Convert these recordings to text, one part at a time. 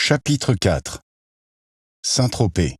Chapitre 4. Saint-Tropez.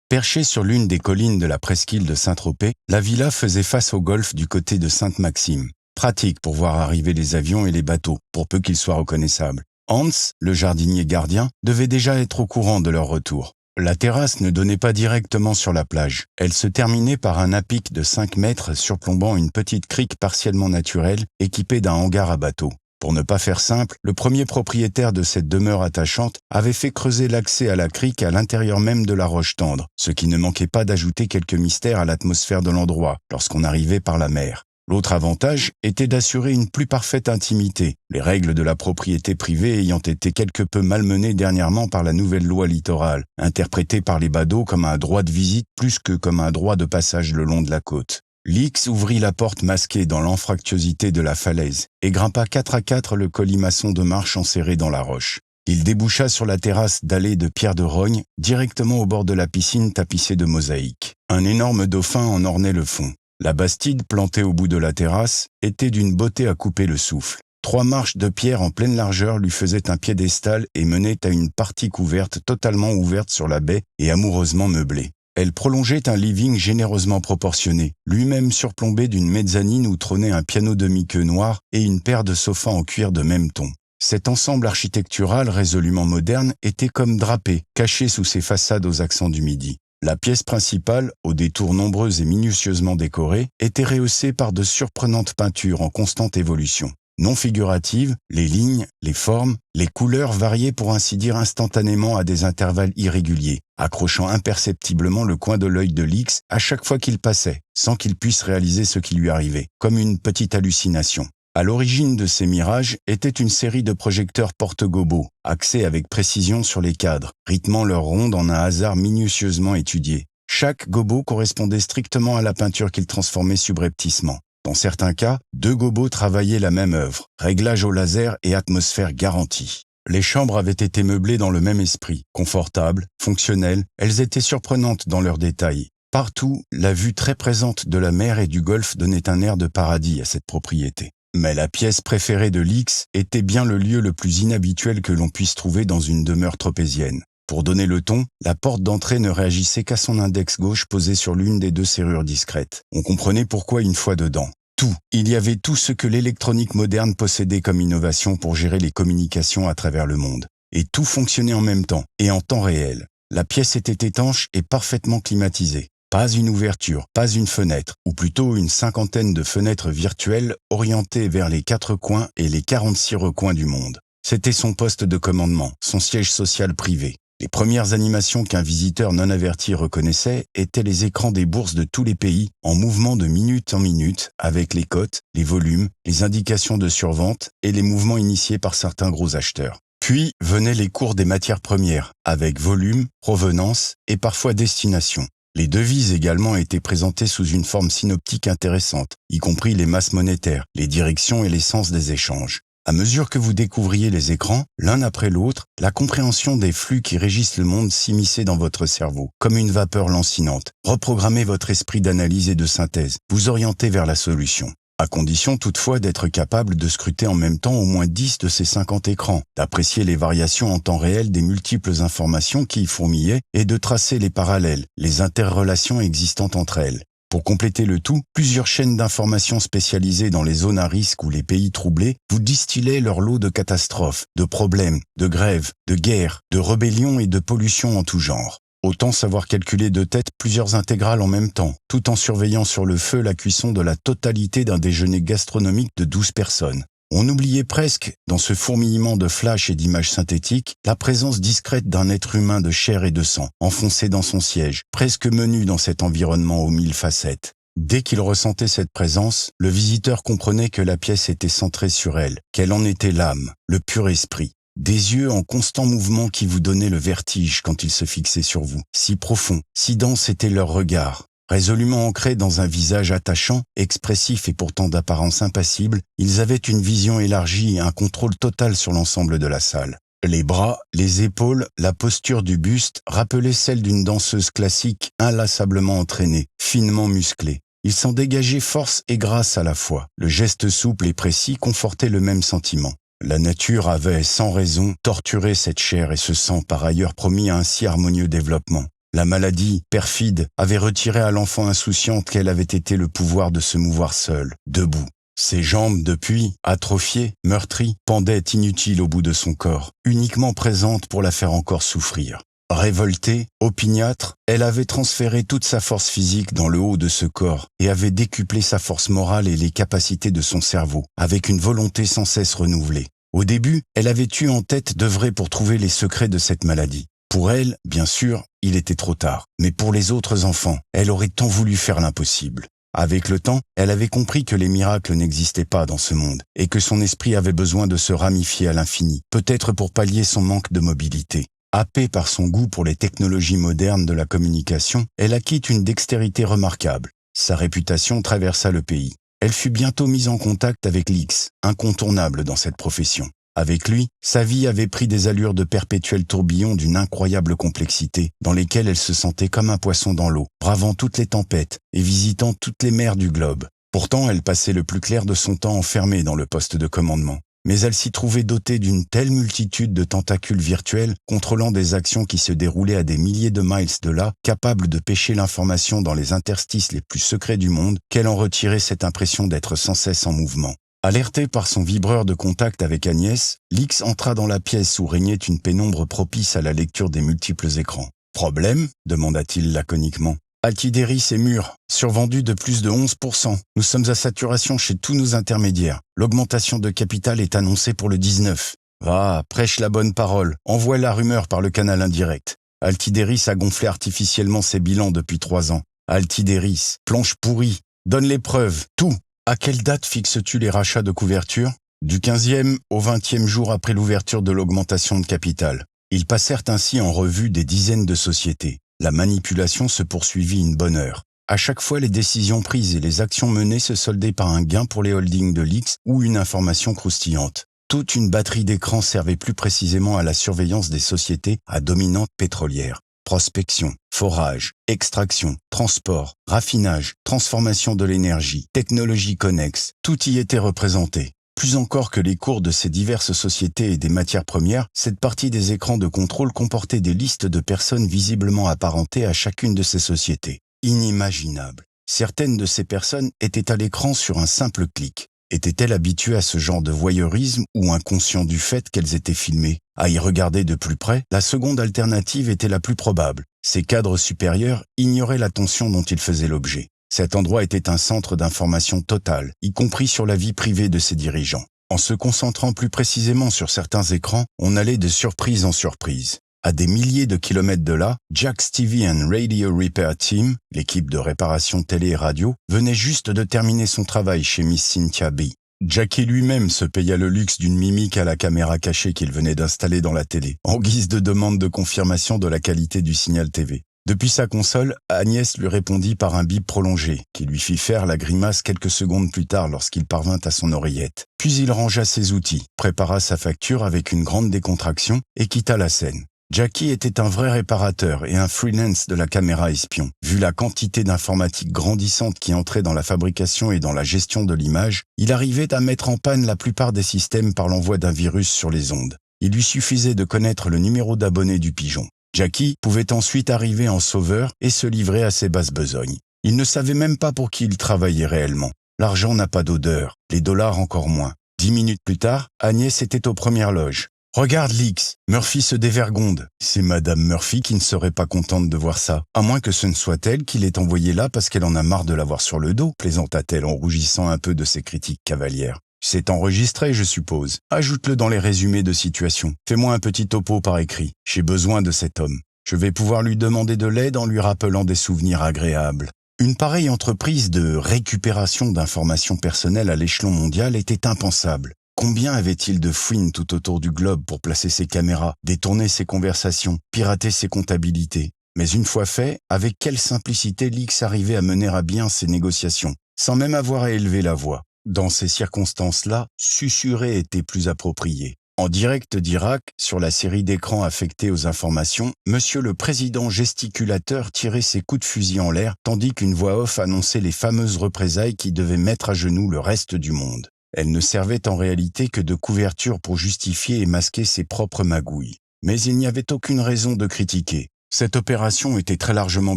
Perchée sur l'une des collines de la presqu'île de Saint-Tropez, la villa faisait face au golfe du côté de Sainte-Maxime. Pratique pour voir arriver les avions et les bateaux, pour peu qu'ils soient reconnaissables. Hans, le jardinier gardien, devait déjà être au courant de leur retour. La terrasse ne donnait pas directement sur la plage. Elle se terminait par un à-pic de 5 mètres surplombant une petite crique partiellement naturelle équipée d'un hangar à bateau. Pour ne pas faire simple, le premier propriétaire de cette demeure attachante avait fait creuser l'accès à la crique à l'intérieur même de la roche tendre, ce qui ne manquait pas d'ajouter quelques mystères à l'atmosphère de l'endroit lorsqu'on arrivait par la mer. L'autre avantage était d'assurer une plus parfaite intimité, les règles de la propriété privée ayant été quelque peu malmenées dernièrement par la nouvelle loi littorale, interprétée par les badauds comme un droit de visite plus que comme un droit de passage le long de la côte. Lix ouvrit la porte masquée dans l'anfractuosité de la falaise et grimpa 4 à 4 le colimaçon de marche enserré dans la roche. Il déboucha sur la terrasse dallée de pierre de rogne, directement au bord de la piscine tapissée de mosaïques. Un énorme dauphin en ornait le fond. La bastide, plantée au bout de la terrasse, était d'une beauté à couper le souffle. 3 marches de pierre en pleine largeur lui faisaient un piédestal et menaient à une partie couverte totalement ouverte sur la baie et amoureusement meublée. Elle prolongeait un living généreusement proportionné, lui-même surplombé d'une mezzanine où trônait un piano demi-queue noir et une paire de sofas en cuir de même ton. Cet ensemble architectural résolument moderne était comme drapé, caché sous ses façades aux accents du midi. La pièce principale, aux détours nombreux et minutieusement décorées, était rehaussée par de surprenantes peintures en constante évolution. Non figuratives, les lignes, les formes, les couleurs variaient pour ainsi dire instantanément à des intervalles irréguliers, accrochant imperceptiblement le coin de l'œil de Lix à chaque fois qu'il passait, sans qu'il puisse réaliser ce qui lui arrivait, comme une petite hallucination. À l'origine de ces mirages était une série de projecteurs porte-gobos, axés avec précision sur les cadres, rythmant leurs rondes en un hasard minutieusement étudié. Chaque gobo correspondait strictement à la peinture qu'il transformait subrepticement. Dans certains cas, 2 gobos travaillaient la même œuvre, réglage au laser et atmosphère garantie. Les chambres avaient été meublées dans le même esprit, confortables, fonctionnelles, elles étaient surprenantes dans leurs détails. Partout, la vue très présente de la mer et du golfe donnait un air de paradis à cette propriété. Mais la pièce préférée de Lix était bien le lieu le plus inhabituel que l'on puisse trouver dans une demeure tropézienne. Pour donner le ton, la porte d'entrée ne réagissait qu'à son index gauche posé sur l'une des 2 serrures discrètes. On comprenait pourquoi une fois dedans. Tout. Il y avait tout ce que l'électronique moderne possédait comme innovation pour gérer les communications à travers le monde. Et tout fonctionnait en même temps, et en temps réel. La pièce était étanche et parfaitement climatisée. Pas une ouverture, pas une fenêtre, ou plutôt une 50aine de fenêtres virtuelles orientées vers les 4 coins et les 46 recoins du monde. C'était son poste de commandement, son siège social privé. Les premières animations qu'un visiteur non averti reconnaissait étaient les écrans des bourses de tous les pays, en mouvement de minute en minute, avec les cotes, les volumes, les indications de survente et les mouvements initiés par certains gros acheteurs. Puis venaient les cours des matières premières, avec volume, provenance et parfois destination. Les devises également étaient présentées sous une forme synoptique intéressante, y compris les masses monétaires, les directions et les sens des échanges. À mesure que vous découvriez les écrans, l'un après l'autre, la compréhension des flux qui régissent le monde s'immisçait dans votre cerveau, comme une vapeur lancinante. Reprogrammez votre esprit d'analyse et de synthèse, vous orientez vers la solution. À condition toutefois d'être capable de scruter en même temps au moins 10 de ces 50 écrans, d'apprécier les variations en temps réel des multiples informations qui y fourmillaient et de tracer les parallèles, les interrelations existantes entre elles. Pour compléter le tout, plusieurs chaînes d'informations spécialisées dans les zones à risque ou les pays troublés vous distillaient leur lot de catastrophes, de problèmes, de grèves, de guerres, de rébellions et de pollutions en tout genre. Autant savoir calculer de tête plusieurs intégrales en même temps, tout en surveillant sur le feu la cuisson de la totalité d'un déjeuner gastronomique de 12 personnes. On oubliait presque, dans ce fourmillement de flashs et d'images synthétiques, la présence discrète d'un être humain de chair et de sang, enfoncé dans son siège, presque menu dans cet environnement aux 1000 facettes. Dès qu'il ressentait cette présence, le visiteur comprenait que la pièce était centrée sur elle, qu'elle en était l'âme, le pur esprit. Des yeux en constant mouvement qui vous donnaient le vertige quand ils se fixaient sur vous. Si profond, si dense était leur regard. Résolument ancrés dans un visage attachant, expressif et pourtant d'apparence impassible, ils avaient une vision élargie et un contrôle total sur l'ensemble de la salle. Les bras, les épaules, la posture du buste rappelaient celle d'une danseuse classique inlassablement entraînée, finement musclée. Il s'en dégageait force et grâce à la fois. Le geste souple et précis confortait le même sentiment. La nature avait, sans raison, torturé cette chair et ce sang par ailleurs promis un si harmonieux développement. La maladie, perfide, avait retiré à l'enfant insouciante qu'elle avait été le pouvoir de se mouvoir seule, debout. Ses jambes, depuis, atrophiées, meurtries, pendaient inutiles au bout de son corps, uniquement présentes pour la faire encore souffrir. Révoltée, opiniâtre, elle avait transféré toute sa force physique dans le haut de ce corps et avait décuplé sa force morale et les capacités de son cerveau, avec une volonté sans cesse renouvelée. Au début, elle avait eu en tête d'œuvrer pour trouver les secrets de cette maladie. Pour elle, bien sûr, il était trop tard, mais pour les autres enfants, elle aurait tant voulu faire l'impossible. Avec le temps, elle avait compris que les miracles n'existaient pas dans ce monde et que son esprit avait besoin de se ramifier à l'infini, peut-être pour pallier son manque de mobilité. Happée par son goût pour les technologies modernes de la communication, elle acquit une dextérité remarquable. Sa réputation traversa le pays. Elle fut bientôt mise en contact avec Lix, incontournable dans cette profession. Avec lui, sa vie avait pris des allures de perpétuel tourbillon d'une incroyable complexité, dans lesquelles elle se sentait comme un poisson dans l'eau, bravant toutes les tempêtes et visitant toutes les mers du globe. Pourtant, elle passait le plus clair de son temps enfermée dans le poste de commandement. Mais elle s'y trouvait dotée d'une telle multitude de tentacules virtuels, contrôlant des actions qui se déroulaient à des milliers de miles de là, capables de pêcher l'information dans les interstices les plus secrets du monde, qu'elle en retirait cette impression d'être sans cesse en mouvement. Alertée par son vibreur de contact avec Agnès, Lix entra dans la pièce où régnait une pénombre propice à la lecture des multiples écrans. « Problème ?» demanda-t-il laconiquement. Altideris est mûr, survendu de plus de 11%. Nous sommes à saturation chez tous nos intermédiaires. L'augmentation de capital est annoncée pour le 19. Va, prêche la bonne parole, envoie la rumeur par le canal indirect. Altideris a gonflé artificiellement ses bilans depuis 3 ans. Altideris, planche pourrie, donne les preuves, tout. À quelle date fixes-tu les rachats de couverture? Du 15e au 20e jour après l'ouverture de l'augmentation de capital. Ils passèrent ainsi en revue des dizaines de sociétés. La manipulation se poursuivit une bonne heure. À chaque fois, les décisions prises et les actions menées se soldaient par un gain pour les holdings de Lix ou une information croustillante. Toute une batterie d'écrans servait plus précisément à la surveillance des sociétés à dominante pétrolière. Prospection, forage, extraction, transport, raffinage, transformation de l'énergie, technologie connexe, tout y était représenté. Plus encore que les cours de ces diverses sociétés et des matières premières, cette partie des écrans de contrôle comportait des listes de personnes visiblement apparentées à chacune de ces sociétés. Inimaginable. Certaines de ces personnes étaient à l'écran sur un simple clic. Étaient-elles habituées à ce genre de voyeurisme ou inconscientes du fait qu'elles étaient filmées? À y regarder de plus près, la seconde alternative était la plus probable. Ces cadres supérieurs ignoraient l'attention dont ils faisaient l'objet. Cet endroit était un centre d'information totale, y compris sur la vie privée de ses dirigeants. En se concentrant plus précisément sur certains écrans, on allait de surprise en surprise. À des milliers de kilomètres de là, Jack's TV and Radio Repair Team, l'équipe de réparation télé et radio, venait juste de terminer son travail chez Miss Cynthia B. Jackie lui-même se paya le luxe d'une mimique à la caméra cachée qu'il venait d'installer dans la télé, en guise de demande de confirmation de la qualité du signal TV. Depuis sa console, Agnès lui répondit par un bip prolongé, qui lui fit faire la grimace quelques secondes plus tard lorsqu'il parvint à son oreillette. Puis il rangea ses outils, prépara sa facture avec une grande décontraction et quitta la scène. Jackie était un vrai réparateur et un freelance de la caméra espion. Vu la quantité d'informatique grandissante qui entrait dans la fabrication et dans la gestion de l'image, il arrivait à mettre en panne la plupart des systèmes par l'envoi d'un virus sur les ondes. Il lui suffisait de connaître le numéro d'abonné du pigeon. Jackie pouvait ensuite arriver en sauveur et se livrer à ses basses besognes. Il ne savait même pas pour qui il travaillait réellement. L'argent n'a pas d'odeur, les dollars encore moins. 10 minutes plus tard, Agnès était aux premières loges. « Regarde, Lix, Murphy se dévergonde. C'est Madame Murphy qui ne serait pas contente de voir ça. À moins que ce ne soit elle qui l'ait envoyé là parce qu'elle en a marre de l'avoir sur le dos, plaisanta-t-elle en rougissant un peu de ses critiques cavalières. C'est enregistré, je suppose. Ajoute-le dans les résumés de situation. Fais-moi un petit topo par écrit. J'ai besoin de cet homme. Je vais pouvoir lui demander de l'aide en lui rappelant des souvenirs agréables. » Une pareille entreprise de récupération d'informations personnelles à l'échelon mondial était impensable. Combien avait-il de fouines tout autour du globe pour placer ses caméras, détourner ses conversations, pirater ses comptabilités? Mais une fois fait, avec quelle simplicité Lix arrivait à mener à bien ses négociations, sans même avoir à élever la voix. Dans ces circonstances-là, susurrer était plus approprié. En direct d'Irak, sur la série d'écrans affectés aux informations, Monsieur le Président gesticulateur tirait ses coups de fusil en l'air, tandis qu'une voix off annonçait les fameuses représailles qui devaient mettre à genoux le reste du monde. Elle ne servait en réalité que de couverture pour justifier et masquer ses propres magouilles. Mais il n'y avait aucune raison de critiquer. Cette opération était très largement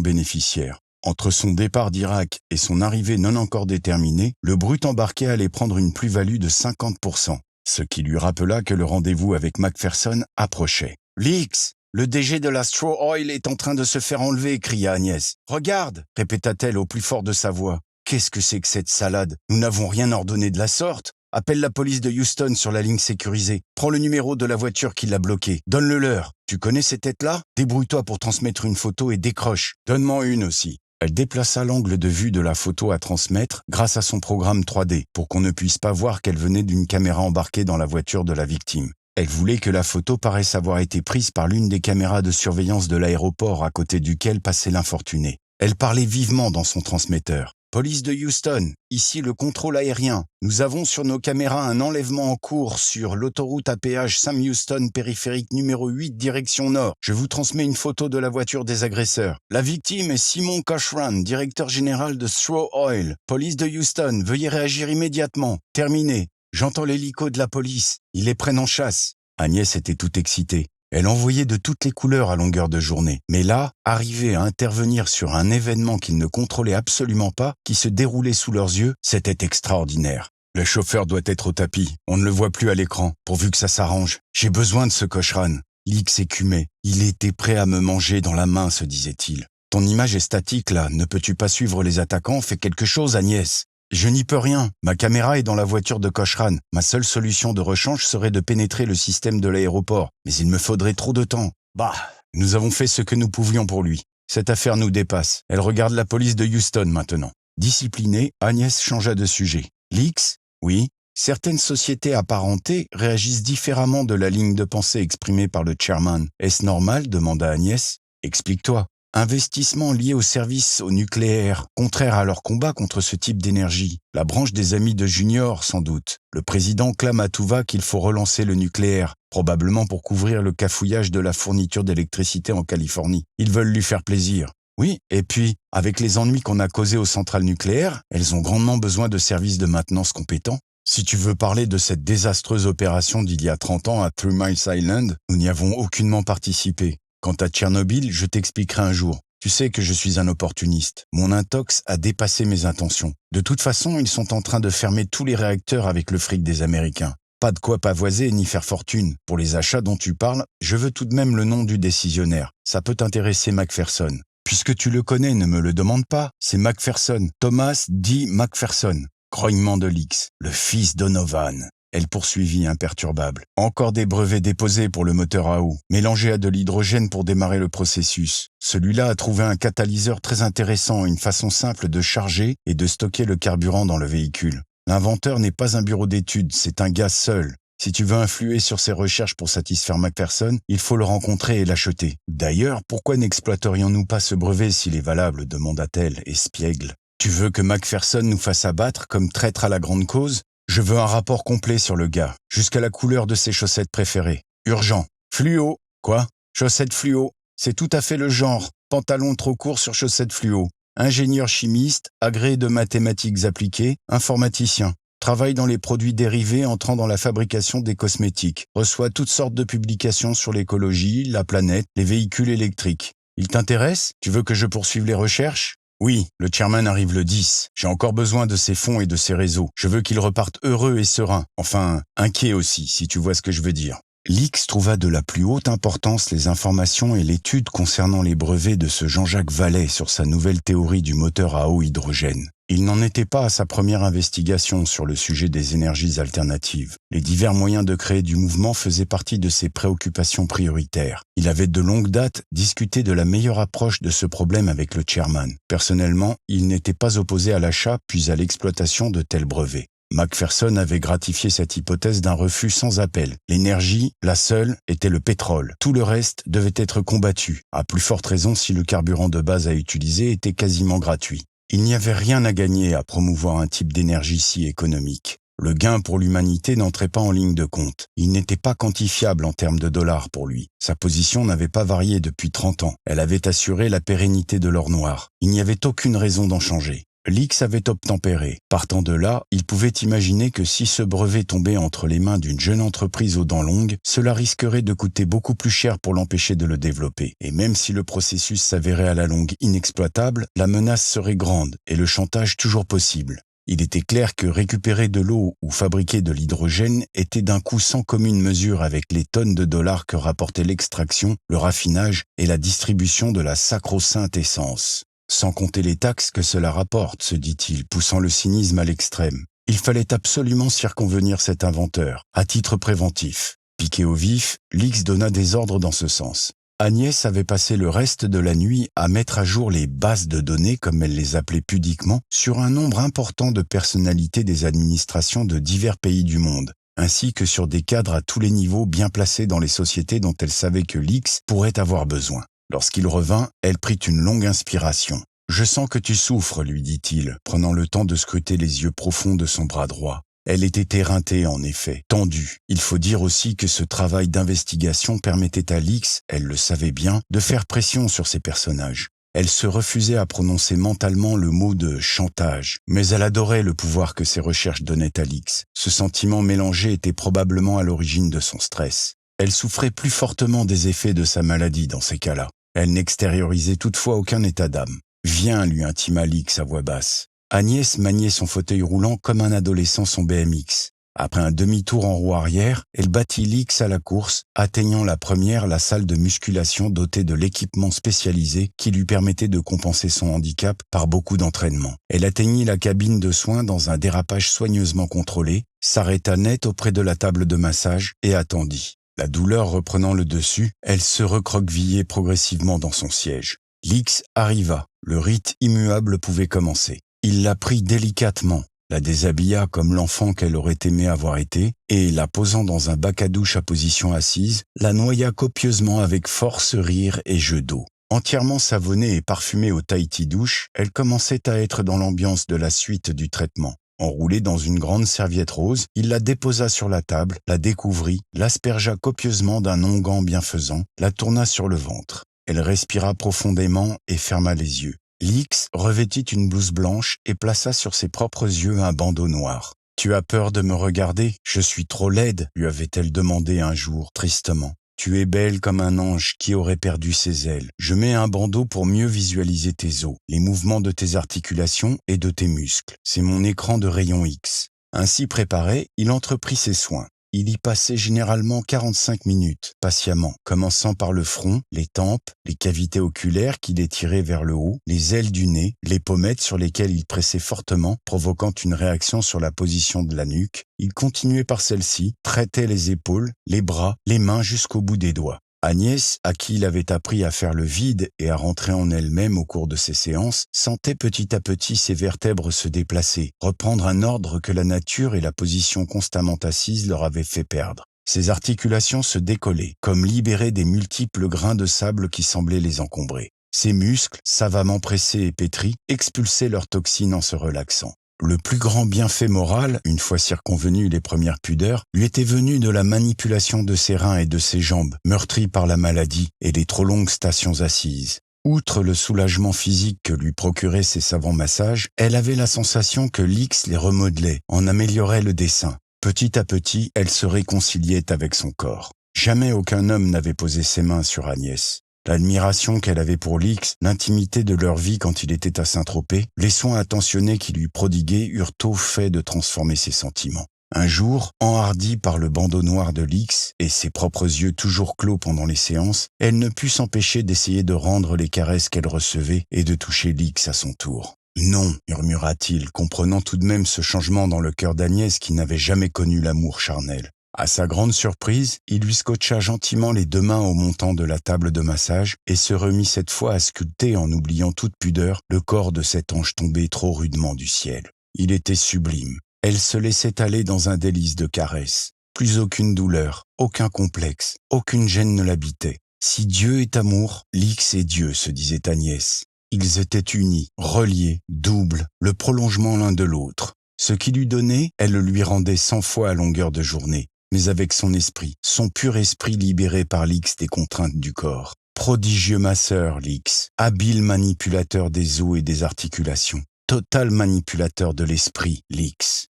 bénéficiaire. Entre son départ d'Irak et son arrivée non encore déterminée, le brut embarqué allait prendre une plus-value de 50%, ce qui lui rappela que le rendez-vous avec Macpherson approchait. « Leaks, le DG de la Straw Oil est en train de se faire enlever » cria Agnès. « Regarde » répéta-t-elle au plus fort de sa voix. « Qu'est-ce que c'est que cette salade? Nous n'avons rien ordonné de la sorte. Appelle la police de Houston sur la ligne sécurisée. Prends le numéro de la voiture qui l'a bloqué. Donne-le leur. Tu connais ces têtes-là? Débrouille-toi pour transmettre une photo et décroche. Donne-moi une aussi. » Elle déplaça l'angle de vue de la photo à transmettre grâce à son programme 3D pour qu'on ne puisse pas voir qu'elle venait d'une caméra embarquée dans la voiture de la victime. Elle voulait que la photo paraisse avoir été prise par l'une des caméras de surveillance de l'aéroport à côté duquel passait l'infortuné. Elle parlait vivement dans son transmetteur. « Police de Houston, ici le contrôle aérien. Nous avons sur nos caméras un enlèvement en cours sur l'autoroute à péage Sam Houston, périphérique numéro 8, direction nord. Je vous transmets une photo de la voiture des agresseurs. La victime est Simon Cochran, directeur général de Straw Oil. Police de Houston, veuillez réagir immédiatement. Terminé. J'entends l'hélico de la police. Ils les prennent en chasse. » Agnès était toute excitée. Elle envoyait de toutes les couleurs à longueur de journée. Mais là, arriver à intervenir sur un événement qu'ils ne contrôlaient absolument pas, qui se déroulait sous leurs yeux, c'était extraordinaire. « Le chauffeur doit être au tapis. On ne le voit plus à l'écran, pourvu que ça s'arrange. J'ai besoin de ce Cochran. » Leaks écumait. « Il était prêt à me manger dans la main, se disait-il. Ton image est statique là. Ne peux-tu pas suivre les attaquants? Fais quelque chose, Agnès. » « Je n'y peux rien. Ma caméra est dans la voiture de Cochran. Ma seule solution de rechange serait de pénétrer le système de l'aéroport. Mais il me faudrait trop de temps. Bah, nous avons fait ce que nous pouvions pour lui. Cette affaire nous dépasse. Elle regarde la police de Houston maintenant. » Disciplinée, Agnès changea de sujet. « Leaks? Oui. Certaines sociétés apparentées réagissent différemment de la ligne de pensée exprimée par le chairman. Est-ce normal? Demanda Agnès. Explique-toi. Investissement lié au service au nucléaire, contraire à leur combat contre ce type d'énergie. La branche des amis de Junior, sans doute. Le président clame à tout va qu'il faut relancer le nucléaire, probablement pour couvrir le cafouillage de la fourniture d'électricité en Californie. Ils veulent lui faire plaisir. Oui, et puis, avec les ennuis qu'on a causés aux centrales nucléaires, elles ont grandement besoin de services de maintenance compétents. Si tu veux parler de cette désastreuse opération d'il y a 30 ans à Three Mile Island, nous n'y avons aucunement participé. Quant à Tchernobyl, je t'expliquerai un jour. Tu sais que je suis un opportuniste. Mon intox a dépassé mes intentions. De toute façon, ils sont en train de fermer tous les réacteurs avec le fric des Américains. Pas de quoi pavoiser ni faire fortune. Pour les achats dont tu parles, je veux tout de même le nom du décisionnaire. Ça peut t'intéresser, Macpherson. Puisque tu le connais, ne me le demande pas. C'est Macpherson. Thomas D. Macpherson. Grognement de Leaks. Le fils d'Onovan. Elle poursuivit imperturbable. Encore des brevets déposés pour le moteur à eau, mélangé à de l'hydrogène pour démarrer le processus. Celui-là a trouvé un catalyseur très intéressant, une façon simple de charger et de stocker le carburant dans le véhicule. L'inventeur n'est pas un bureau d'études, c'est un gars seul. Si tu veux influer sur ses recherches pour satisfaire Macpherson, il faut le rencontrer et l'acheter. D'ailleurs, pourquoi n'exploiterions-nous pas ce brevet s'il est valable, demanda-t-elle, espiègle. Tu veux que Macpherson nous fasse abattre comme traître à la grande cause? Je veux un rapport complet sur le gars, jusqu'à la couleur de ses chaussettes préférées. Urgent. Fluo. Quoi? Chaussettes fluo. C'est tout à fait le genre. Pantalon trop court sur chaussettes fluo. Ingénieur chimiste, agrégé de mathématiques appliquées, informaticien. Travaille dans les produits dérivés entrant dans la fabrication des cosmétiques. Reçoit toutes sortes de publications sur l'écologie, la planète, les véhicules électriques. Il t'intéresse? Tu veux que je poursuive les recherches? Oui, le chairman arrive le 10. J'ai encore besoin de ses fonds et de ses réseaux. Je veux qu'il reparte heureux et serein. Enfin, inquiet aussi, si tu vois ce que je veux dire. Leaks trouva de la plus haute importance les informations et l'étude concernant les brevets de ce Jean-Jacques Vallée sur sa nouvelle théorie du moteur à eau hydrogène. Il n'en était pas à sa première investigation sur le sujet des énergies alternatives. Les divers moyens de créer du mouvement faisaient partie de ses préoccupations prioritaires. Il avait de longue date discuté de la meilleure approche de ce problème avec le chairman. Personnellement, il n'était pas opposé à l'achat puis à l'exploitation de tels brevets. Macpherson avait gratifié cette hypothèse d'un refus sans appel. L'énergie, la seule, était le pétrole. Tout le reste devait être combattu, à plus forte raison si le carburant de base à utiliser était quasiment gratuit. Il n'y avait rien à gagner à promouvoir un type d'énergie si économique. Le gain pour l'humanité n'entrait pas en ligne de compte. Il n'était pas quantifiable en termes de dollars pour lui. Sa position n'avait pas varié depuis 30 ans. Elle avait assuré la pérennité de l'or noir. Il n'y avait aucune raison d'en changer. Lix avait obtempéré. Partant de là, il pouvait imaginer que si ce brevet tombait entre les mains d'une jeune entreprise aux dents longues, cela risquerait de coûter beaucoup plus cher pour l'empêcher de le développer. Et même si le processus s'avérait à la longue inexploitable, la menace serait grande et le chantage toujours possible. Il était clair que récupérer de l'eau ou fabriquer de l'hydrogène était d'un coût sans commune mesure avec les tonnes de dollars que rapportait l'extraction, le raffinage et la distribution de la sacro-sainte essence. Sans compter les taxes que cela rapporte, se dit-il, poussant le cynisme à l'extrême. Il fallait absolument circonvenir cet inventeur, à titre préventif. Piqué au vif, Lix donna des ordres dans ce sens. Agnès avait passé le reste de la nuit à mettre à jour les bases de données, comme elle les appelait pudiquement, sur un nombre important de personnalités des administrations de divers pays du monde, ainsi que sur des cadres à tous les niveaux bien placés dans les sociétés dont elle savait que Lix pourrait avoir besoin. Lorsqu'il revint, elle prit une longue inspiration. « Je sens que tu souffres, lui dit-il, prenant le temps de scruter les yeux profonds de son bras droit. Elle était éreintée, en effet, tendue. Il faut dire aussi que ce travail d'investigation permettait à Lix, elle le savait bien, de faire pression sur ses personnages. Elle se refusait à prononcer mentalement le mot de chantage, mais elle adorait le pouvoir que ses recherches donnaient à Lix. Ce sentiment mélangé était probablement à l'origine de son stress. Elle souffrait plus fortement des effets de sa maladie dans ces cas-là. Elle n'extériorisait toutefois aucun état d'âme. « Viens », lui intima Lix à voix basse. Agnès maniait son fauteuil roulant comme un adolescent son BMX. Après un demi-tour en roue arrière, elle battit Lix à la course, atteignant la première, la salle de musculation dotée de l'équipement spécialisé qui lui permettait de compenser son handicap par beaucoup d'entraînement. Elle atteignit la cabine de soins dans un dérapage soigneusement contrôlé, s'arrêta net auprès de la table de massage et attendit. La douleur reprenant le dessus, elle se recroquevillait progressivement dans son siège. Lix arriva. Le rite immuable pouvait commencer. Il la prit délicatement, la déshabilla comme l'enfant qu'elle aurait aimé avoir été, et, la posant dans un bac à douche à position assise, la noya copieusement avec force, rire et jeu d'eau. Entièrement savonnée et parfumée au Tahiti douche, elle commençait à être dans l'ambiance de la suite du traitement. Enroulée dans une grande serviette rose, il la déposa sur la table, la découvrit, l'aspergea copieusement d'un onguent bienfaisant, la tourna sur le ventre. Elle respira profondément et ferma les yeux. Lix revêtit une blouse blanche et plaça sur ses propres yeux un bandeau noir. « Tu as peur de me regarder ? Je suis trop laide » lui avait-elle demandé un jour, tristement. « Tu es belle comme un ange qui aurait perdu ses ailes. Je mets un bandeau pour mieux visualiser tes os, les mouvements de tes articulations et de tes muscles. C'est mon écran de rayon X. » Ainsi préparé, il entreprit ses soins. Il y passait généralement 45 minutes, patiemment, commençant par le front, les tempes, les cavités oculaires qu'il étirait vers le haut, les ailes du nez, les pommettes sur lesquelles il pressait fortement, provoquant une réaction sur la position de la nuque. Il continuait par celle-ci, traitait les épaules, les bras, les mains jusqu'au bout des doigts. Agnès, à qui il avait appris à faire le vide et à rentrer en elle-même au cours de ses séances, sentait petit à petit ses vertèbres se déplacer, reprendre un ordre que la nature et la position constamment assise leur avaient fait perdre. Ses articulations se décollaient, comme libérées des multiples grains de sable qui semblaient les encombrer. Ses muscles, savamment pressés et pétris, expulsaient leurs toxines en se relaxant. Le plus grand bienfait moral, une fois circonvenues les premières pudeurs, lui était venu de la manipulation de ses reins et de ses jambes, meurtris par la maladie et les trop longues stations assises. Outre le soulagement physique que lui procuraient ces savants massages, elle avait la sensation que Lix les remodelait, en améliorait le dessin. Petit à petit, elle se réconciliait avec son corps. Jamais aucun homme n'avait posé ses mains sur Agnès. L'admiration qu'elle avait pour Lix, l'intimité de leur vie quand il était à Saint-Tropez, les soins attentionnés qu'il lui prodiguait eurent au fait de transformer ses sentiments. Un jour, enhardie par le bandeau noir de Lix et ses propres yeux toujours clos pendant les séances, elle ne put s'empêcher d'essayer de rendre les caresses qu'elle recevait et de toucher Lix à son tour. « Non », murmura-t-il, comprenant tout de même ce changement dans le cœur d'Agnès qui n'avait jamais connu l'amour charnel. À sa grande surprise, il lui scotcha gentiment les deux mains au montant de la table de massage et se remit cette fois à sculpter en oubliant toute pudeur le corps de cet ange tombé trop rudement du ciel. Il était sublime. Elle se laissait aller dans un délice de caresses. Plus aucune douleur, aucun complexe, aucune gêne ne l'habitait. Si Dieu est amour, Lix est Dieu, se disait Agnès. Ils étaient unis, reliés, doubles, le prolongement l'un de l'autre. Ce qui lui donnait, elle le lui rendait 100 fois à longueur de journée. Mais avec son esprit, son pur esprit libéré par Lix des contraintes du corps. Prodigieux masseur, Lix, habile manipulateur des os et des articulations, total manipulateur de l'esprit, Lix.